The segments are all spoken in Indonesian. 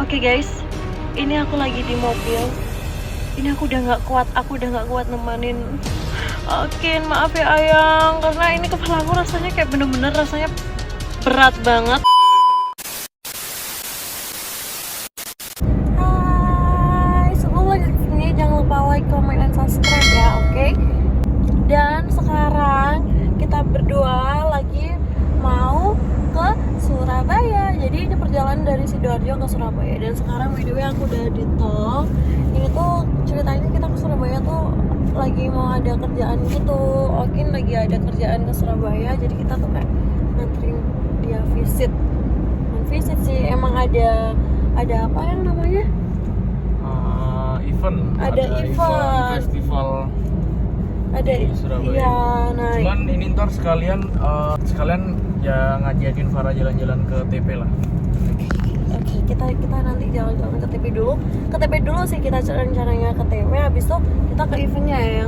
Oke guys, ini aku lagi di mobil. Ini aku udah nggak kuat nemenin. Oke, maaf ya Ayang, karena ini kepala aku rasanya kayak bener-bener rasanya berat banget. Hai, sebelum lanjut ini jangan lupa like, comment, dan subscribe ya, oke? Dan sekarang kita berdua lagi mau ke Surabaya. Jadi ini perjalanan dari Sidoarjo ke Surabaya. Dan sekarang by the way aku udah di tol. Ini tuh ceritanya kita ke Surabaya tuh lagi mau ada kerjaan gitu. Okin lagi ada kerjaan ke Surabaya. Jadi kita tuh kayak nganterin dia visit. Visit sih, emang ada apa yang namanya? Event. Ada event. Festival. Ada di Surabaya. Iya, nah. Cuman ini ntar sekalian ya ngajakin Farah jalan-jalan ke TP lah. Oke, kita nanti jalan-jalan ke TP dulu. Ke TP dulu sih kita rencananya ke TP, habis itu kita ke eventnya ya.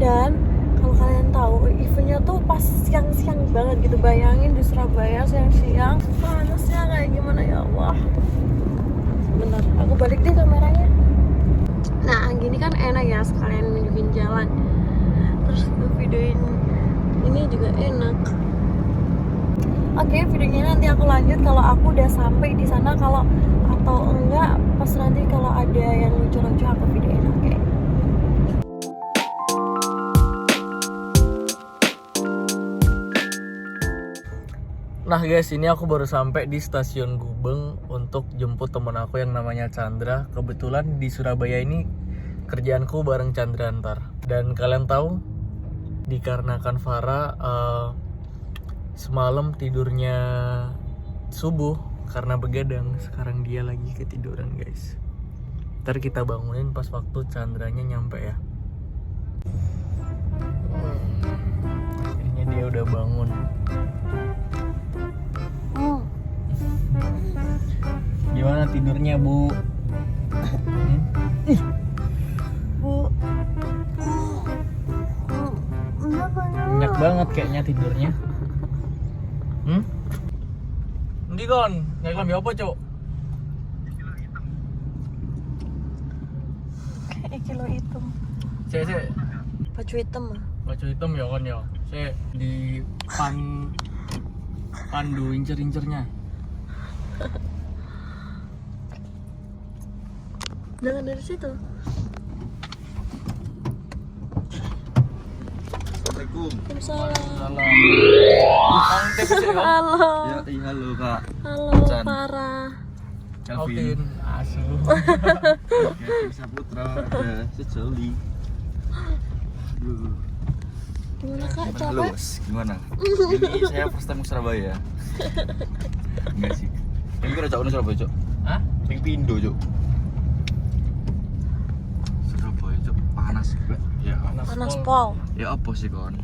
Dan kalau kalian tahu eventnya tuh pas siang-siang banget gitu. Bayangin di Surabaya siang-siang panasnya kayak gimana ya Allah. Sebentar, aku balik deh kameranya. Nah, gini kan enak ya sekalian nunjukin jalan. Terus videoin ini juga enak. Oke, videonya nanti aku lanjut kalau aku udah sampai di sana, kalau atau enggak pas nanti kalau ada yang lucu-lucu aku videoin, oke? Nah guys, ini aku baru sampai di stasiun Gubeng untuk jemput temen aku yang namanya Chandra. Kebetulan di Surabaya ini kerjaanku bareng Chandra ntar. Dan kalian tahu, dikarenakan Farah semalam tidurnya subuh karena begadang, sekarang dia lagi ketiduran guys. Ntar kita bangunin pas waktu Chandranya nyampe ya. Kayaknya dia udah bangun. Gimana tidurnya Bu? Bu, Nyenyak banget kayaknya tidurnya. Ndi kon, nyari lambe apa, Cuk? kayak kilo hitam. Sik. Baju hitam ah. Baju hitam ya kon ya. Sik di pandu incer-incernya. Jangan dari situ. Assalamualaikum. Waalaikumsalam. Halo. Halo. Ya, halo Kak. Halo, Chan. Farah. Calvin. Asu. Kevin Saputra ada sejoli. Gimana Kak, Halo, capek? Mas. Gimana? Ini saya first time ke Surabaya. Enggak sih. Ini kira cok Surabaya, Cok. Hah? Ping pindo, Cok. Surabaya, Cok. Panas juga. Ya, Panas pol. ya apa sih, Kon?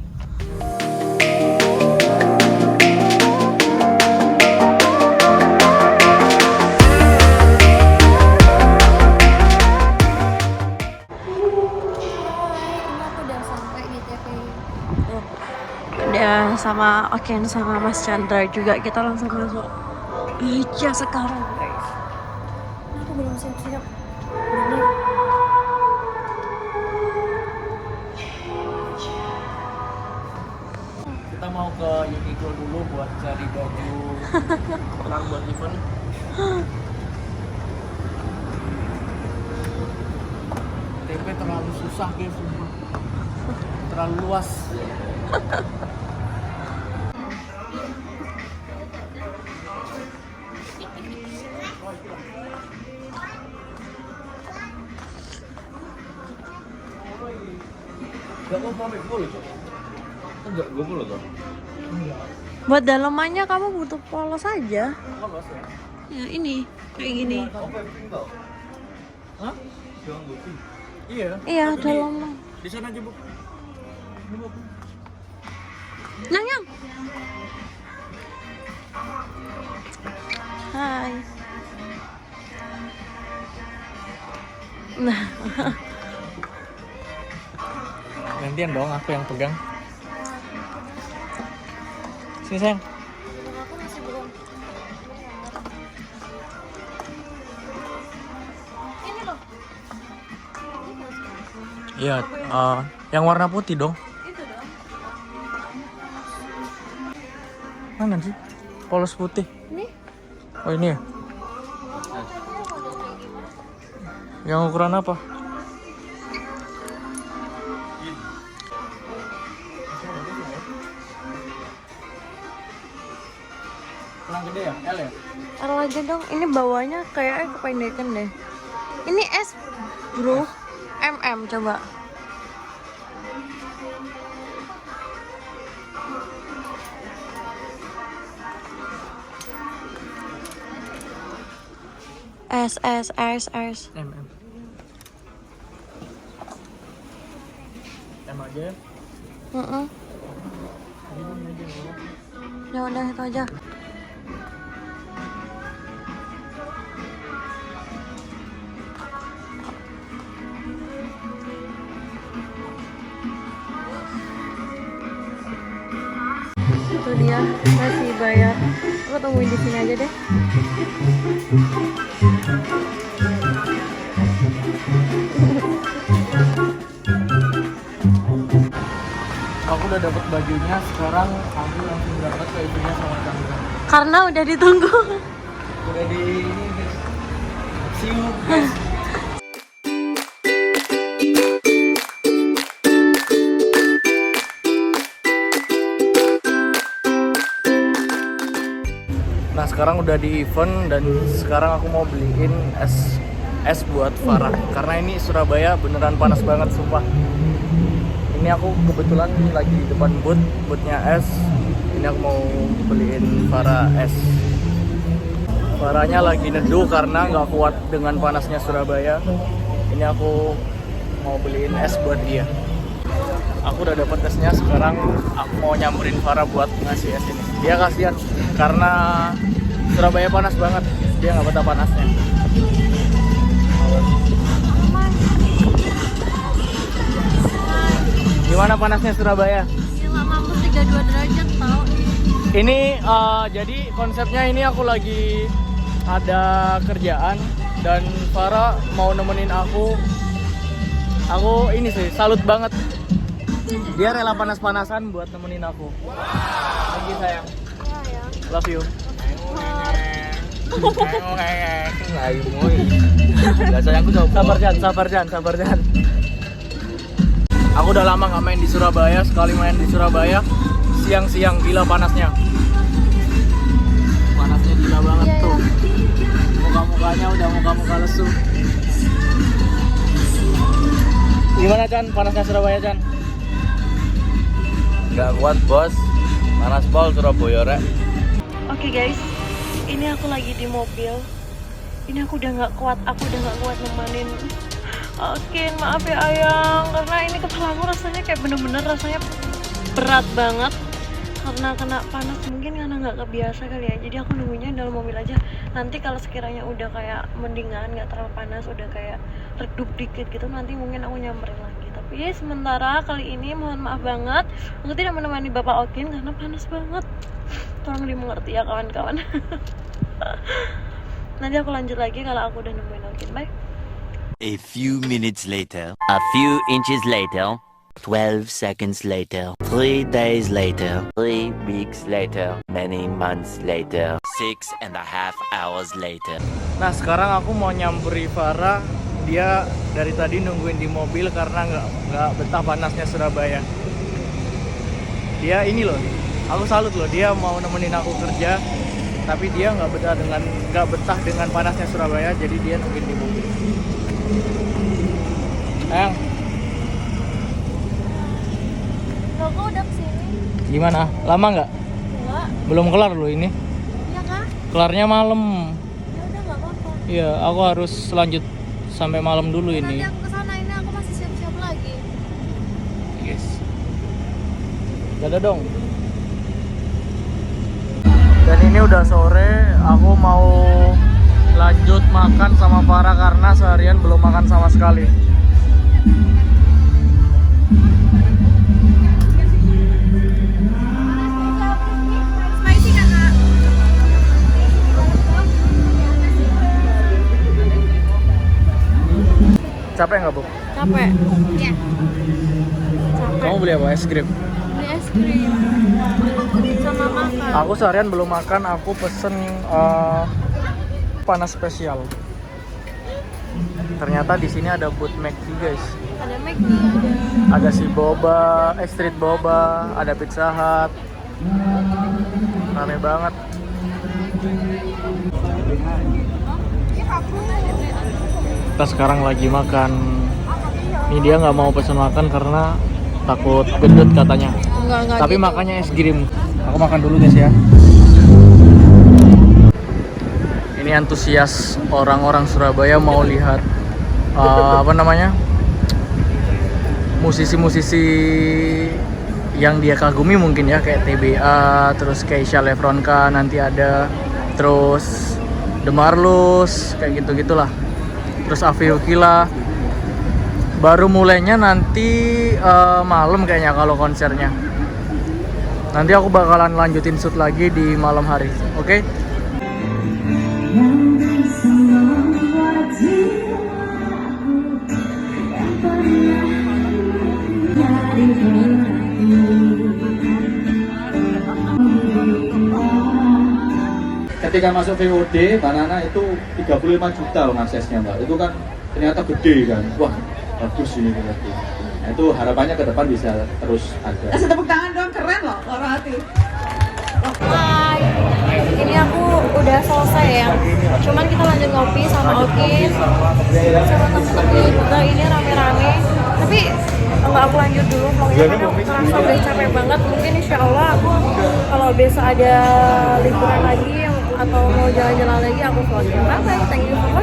Udah sama Oken sama Mas Chandra juga, kita langsung masuk aja sekarang guys. Aku belum siap-siap. Bener. Kita mau ke Uniqlo dulu buat cari baju perang buat event. TP terlalu susah guys, sumpah. Terlalu luas. Gak mau pamit dulu, Cok. Enggak, gue mulu, Kon. Buat dalamannya kamu butuh polos aja. Polos ya? Ya ini kayak gini. Apa ping tau? Hah? Jangan gue ping. Iya. Iya, Tapi dalaman. di sana aja, Bu. Ini, Bu. Nyang. Hai. Nah, Gantian dong, aku yang pegang. Sini sayang. aku masih belum. Iya, yang warna putih dong. Itu dong. Mana sih? Polos putih. Ini? Oh ini ya? Yang ukuran apa? Kurang gede ya? L ya? Taruh aja dong. Ini bawahnya kayaknya kependekan deh. Ini S, bro. MM coba. S. M. M aja ya? Ya udah itu aja. Itu dia masih bayar. Aku tungguin di sini aja deh. Aku udah dapat bajunya, sekarang aku langsung berangkat ke itunya sama Chandra. Karena udah ditunggu. Udah di ini guys. See you guys. Nah sekarang udah di event dan sekarang aku mau beliin es buat Farah karena ini Surabaya beneran panas banget sumpah. Ini aku kebetulan lagi di depan bootnya es. Ini aku mau beliin Farah es. Farahnya lagi neduh karena nggak kuat dengan panasnya Surabaya. Ini aku mau beliin es buat dia. Aku udah dapet esnya, sekarang aku mau nyamperin Farah buat ngasih es ini. Dia kasihan karena Surabaya panas banget, dia nggak betah panasnya. Gimana panasnya Surabaya? Gila, mampus 32 derajat tau. Ini jadi konsepnya ini aku lagi ada kerjaan dan Farah mau nemenin aku. Aku ini sih salut banget. Dia rela panas-panasan buat nemenin aku. Lagi sayang. Ya. Love you. Gak sayangku coba. Sabar Jan. Aku udah lama nggak main di Surabaya. Sekali main di Surabaya siang-siang gila panasnya. Panasnya gila banget tuh. Muka-mukanya udah muka-muka lesu. Gimana Chan? Panasnya Surabaya Chan? Gak kuat bos. Panas pol Surabaya rek. Oke guys, ini aku lagi di mobil. Ini aku udah nggak kuat, nemenin. Oke, maaf ya Ayang, karena ini kepalaku rasanya kayak bener-bener rasanya berat banget karena kena panas, mungkin karena nggak kebiasa kali ya. Jadi aku nunggunya dalam mobil aja. Nanti kalau sekiranya udah kayak mendingan, nggak terlalu panas, udah kayak redup dikit gitu, nanti mungkin aku nyamperin lagi. Tapi ya sementara kali ini mohon maaf banget, aku tidak menemani Bapak Okin karena panas banget. Tolong dimengerti ya kawan-kawan. Nanti aku lanjut lagi kalau aku udah nemuin Okin. Bye. A few minutes later. A few inches later. 12 seconds later. 3 days later. 3 weeks later. Many months later. 6.5 hours later. Nah sekarang aku mau nyamperi Farah. Dia dari tadi nungguin di mobil karena nggak betah panasnya Surabaya. Dia ini loh, aku salut loh, dia mau nemenin aku kerja, tapi dia nggak betah dengan panasnya Surabaya, jadi dia nungguin di mobil. Ayang, Kok udah kesini? gimana? Lama nggak? Enggak. Belum kelar loh ini. Iya kah? Kelarnya malam. Ya udah nggak apa-apa. Iya, aku harus lanjut sampai malam dulu Nanti ini. aku kesana, ini aku masih siap-siap lagi. Yes. Dadah dong. Dan ini udah sore, aku mau lanjut makan sama Farah karena seharian belum makan sama sekali. Spicy kakak. Capek nggak Bu? Capek? Iya. Capek. Kamu beli apa? Es krim? Beli es krim sama makan. Aku seharian belum makan, aku pesen panas spesial. Ternyata di sini ada booth McD guys. Ada McD, Ada si boba, street boba, ada Pizza Hut. Rame banget. Kita sekarang lagi makan. Ini dia nggak mau pesen makan karena takut gendut katanya. Enggak Tapi gitu. makannya es krim. Aku makan dulu guys ya. Ini antusias orang-orang Surabaya mau lihat apa namanya, musisi-musisi yang dia kagumi mungkin ya, kayak TBA, terus Keisha Lefronka nanti ada, terus The Marlus, kayak gitu-gitulah. Terus Afi Ukila. Baru mulainya nanti malam kayaknya kalau konsernya. Nanti aku bakalan lanjutin shoot lagi di malam hari, oke? Ketika masuk VOD, Mbak Nana itu 35 juta loh aksesnya Mbak. Itu kan ternyata gede kan. Wah, bagus ini berarti. Nah, itu harapannya ke depan bisa terus ada. Kasih tepuk tangan dong, keren loh, Loro Hati. Hai, ini aku udah selesai ya. Cuman kita lanjut ngopi sama Okin, sama temen-temen juga. Ini rame-rame. Tapi enggak, aku lanjut dulu vlognya karena aku ngerasa udah capek banget. Mungkin insya Allah aku kalau besok ada liburan lagi atau mau jalan-jalan lagi aku vlognya. Bye bye, thank you for watching.